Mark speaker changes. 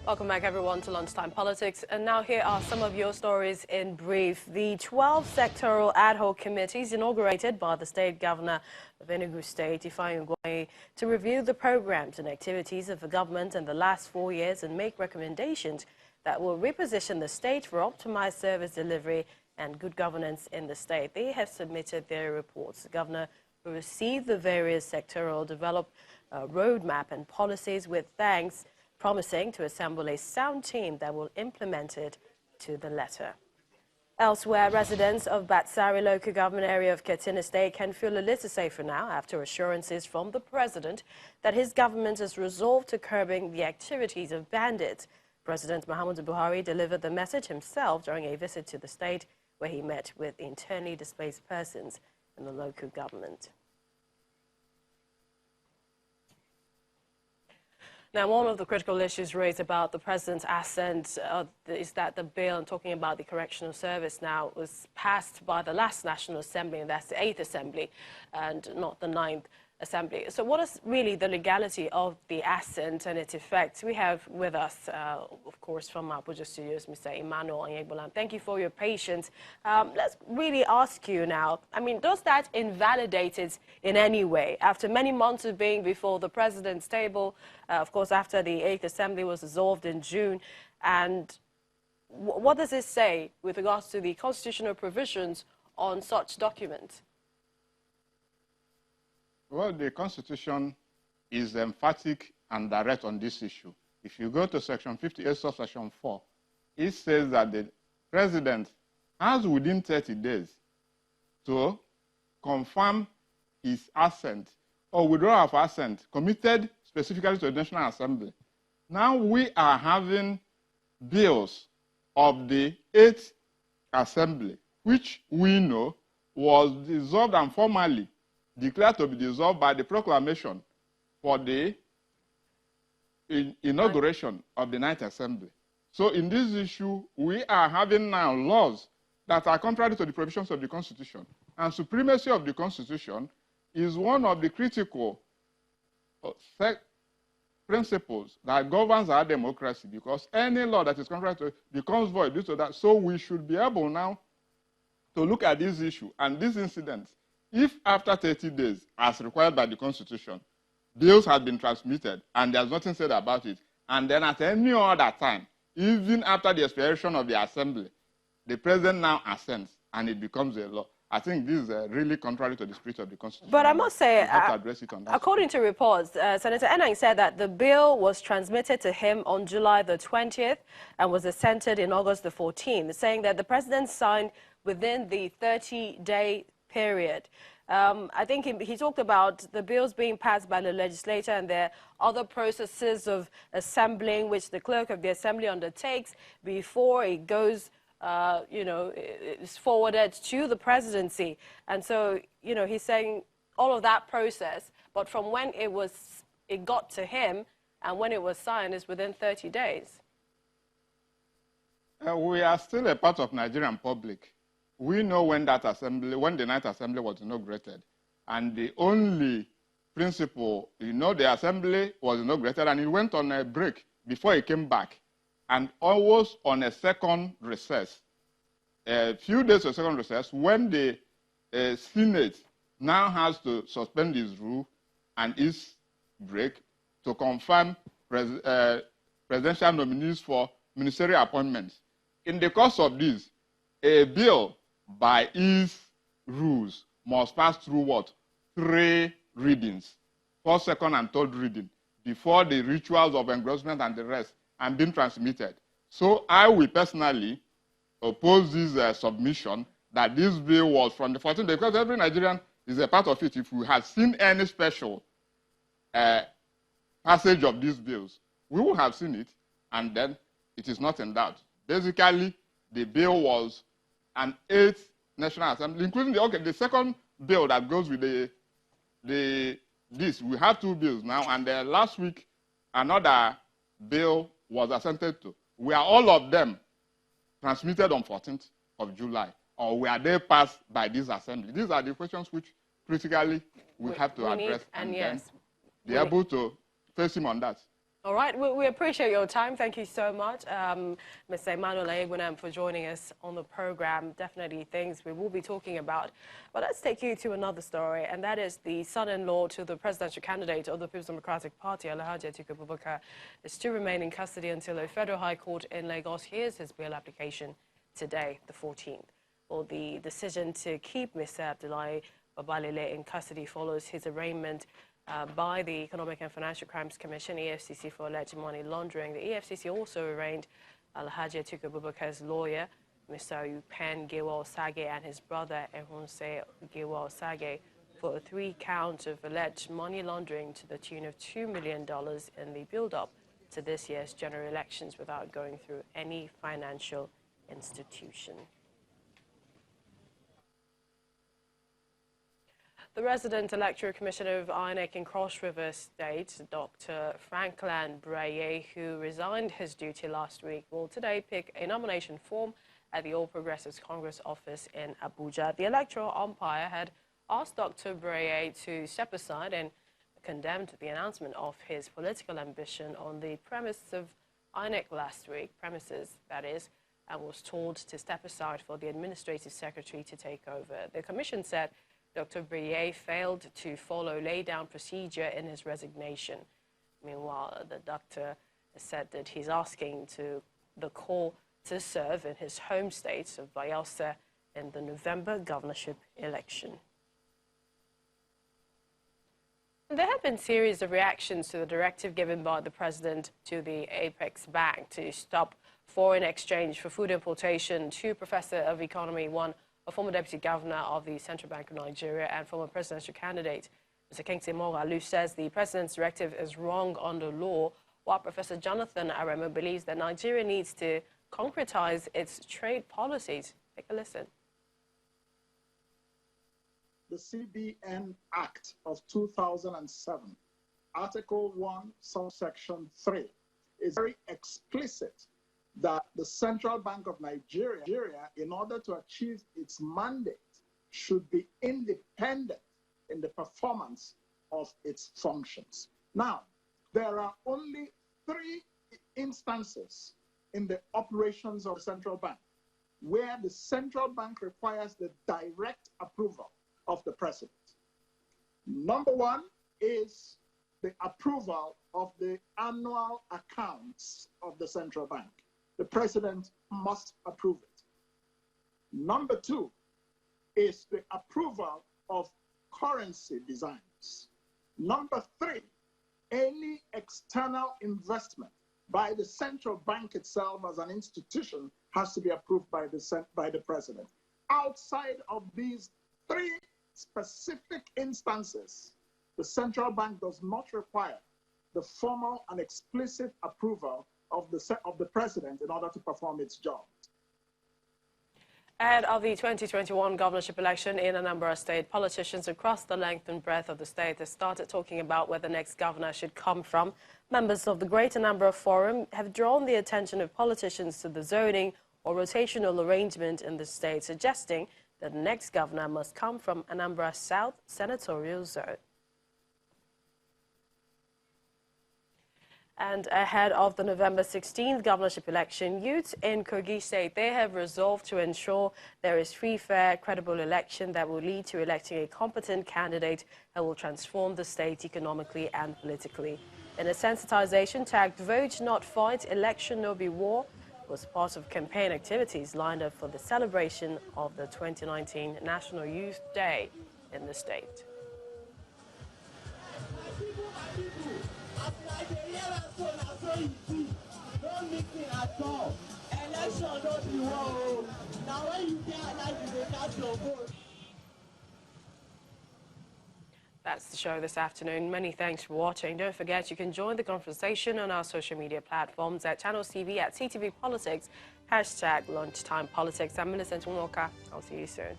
Speaker 1: Welcome back, everyone, to Lunchtime Politics. And now here are some of your stories in brief. The 12 sectoral ad hoc committees inaugurated by the state governor of Enugu State, Ifeanyi Ugwuanyi, to review the programs and activities of the government in the last 4 years and make recommendations that will reposition the state for optimized service delivery and good governance in the state. They have submitted their reports. The governor will receive the various sectoral develop roadmap and policies with thanks, promising to assemble a sound team that will implement it to the letter. Elsewhere, residents of Batsari local government area of Katsina State can feel a little safer now after assurances from the president that his government is resolved to curbing the activities of bandits. President Muhammadu Buhari delivered the message himself during a visit to the state, where he met with internally displaced persons in the local government. Now, one of the critical issues raised about the president's assent is that the bill, and talking about the correctional service now, was passed by the last National Assembly, and that's the 8th Assembly, and not the 9th Assembly. So what is really the legality of the assent and its effects? We have with us, of course, from Abuja Studios, Mr. Emmanuel Onyegbolam. Thank you for your patience. Let's really ask you now, I mean, does that invalidate it in any way? After many months of being before the president's table, of course, after the 8th Assembly was dissolved in June, and what does it say with regards to the constitutional provisions on such documents?
Speaker 2: Well, the Constitution is emphatic and direct on this issue. If you go to Section 58, subsection 4, it says that the President has within 30 days to confirm his assent or withdrawal of assent committed specifically to the National Assembly. Now we are having bills of the 8th Assembly, which we know was dissolved and formally declared to be dissolved by the proclamation for the inauguration of the 9th Assembly. So in this issue, we are having now laws that are contrary to the provisions of the Constitution. And supremacy of the Constitution is one of the critical principles that governs our democracy, because any law that is contrary to it becomes void due to that. So we should be able now to look at this issue and these incidents. If after 30 days, as required by the Constitution, bills have been transmitted and there's nothing said about it, and then at any other time, even after the expiration of the Assembly, the President now assents and it becomes a law, I think this is really contrary to the spirit of the Constitution.
Speaker 1: But I must say,
Speaker 2: address it on that
Speaker 1: according to reports, Senator Enang said that the bill was transmitted to him on July the 20th and was assented in August the 14th, saying that the President signed within the 30-day period. I think he talked about the bills being passed by the legislature and there are other processes of assembling which the clerk of the assembly undertakes before it goes, is forwarded to the presidency. And so, he's saying all of that process, but from when it got to him and when it was signed is within 30 days.
Speaker 2: We are still a part of Nigerian public. We know when the 9th Assembly was inaugurated, and the only principle, the Assembly was inaugurated and it went on a break before it came back, and always on a second recess. A few days of second recess, when the Senate now has to suspend its rule and its break to confirm presidential nominees for ministerial appointments. In the course of this, a bill by its rules must pass through what? 3 readings, first, second, and third reading, before the rituals of engrossment and the rest and being transmitted. So I will personally oppose this submission that this bill was from the 14th, because every Nigerian is a part of it. If we had seen any special passage of these bills, we would have seen it, and then it is not in doubt. Basically, the bill was an 8th National Assembly, including the second bill that goes with this. We have 2 bills now, and last week another bill was assented to. Were all of them transmitted on 14th of July, or were they passed by this assembly? These are the questions which critically we have to address and then be able to face him on that.
Speaker 1: All right, we appreciate your time. Thank you so much, Mr. Emmanuel Aegbunam, for joining us on the program. Definitely things we will be talking about. But let's take you to another story, and that is the son-in-law to the presidential candidate of the People's Democratic Party, Alhaji Atiku Abubakar, is to remain in custody until a federal high court in Lagos hears his bail application today, the 14th. Well, the decision to keep Mr. Abdullahi Babalile in custody follows his arraignment by the Economic and Financial Crimes Commission, EFCC, for alleged money laundering. The EFCC also arraigned Alhaji Atiku Abubakar's lawyer, Mr. Upen Giwa Osage, and his brother, Ehunse Giwa Osage, for 3 counts of alleged money laundering to the tune of $2 million in the build-up to this year's general elections without going through any financial institution. The resident electoral commissioner of INEC in Cross River State, Dr. Franklin Braye, who resigned his duty last week, will today pick a nomination form at the All Progressives Congress office in Abuja. The electoral umpire had asked Dr. Braye to step aside and condemned the announcement of his political ambition on the premises of INEC last week, that is, and was told to step aside for the administrative secretary to take over. The commission said Dr. Braye failed to follow laid-down procedure in his resignation. Meanwhile, the doctor said that he's asking the call to serve in his home state of Bayelsa in the November governorship election. There have been a series of reactions to the directive given by the president to the Apex Bank to stop foreign exchange for food importation. Two Professor of Economy, one a former deputy governor of the Central Bank of Nigeria and former presidential candidate, Mr. Kingsley Moghalu, says the president's directive is wrong under law, while Professor Jonathan Aremo believes that Nigeria needs to concretize its trade policies. Take a listen.
Speaker 3: The CBN Act of 2007, Article 1, subsection 3, is very explicit that the Central Bank of Nigeria, in order to achieve its mandate, should be independent in the performance of its functions. Now, there are only 3 instances in the operations of the Central Bank where the Central Bank requires the direct approval of the president. Number 1 is the approval of the annual accounts of the Central Bank. The president must approve it. Number 2 is the approval of currency designs. Number 3, any external investment by the central bank itself as an institution has to be approved by the president. Outside of these 3 specific instances, the central bank does not require the formal and explicit approval of the president in order to perform its job.
Speaker 1: Ahead of the 2021 governorship election in Anambra State, politicians across the length and breadth of the state have started talking about where the next governor should come from. Members of the Great Anambra Forum have drawn the attention of politicians to the zoning or rotational arrangement in the state, suggesting that the next governor must come from Anambra South Senatorial Zone. And ahead of the November 16th governorship election, youths in Kogi State, they have resolved to ensure there is free, fair, credible election that will lead to electing a competent candidate that will transform the state economically and politically. In a sensitization tagged "Vote Not Fight, Election No Be War" was part of campaign activities lined up for the celebration of the 2019 National Youth Day in the state. That's the show this afternoon. Many thanks for watching. Don't forget you can join the conversation on our social media platforms at Channels TV, at CTV Politics, #LunchtimePolitics. I'm Millicent Walker. I'll see you soon.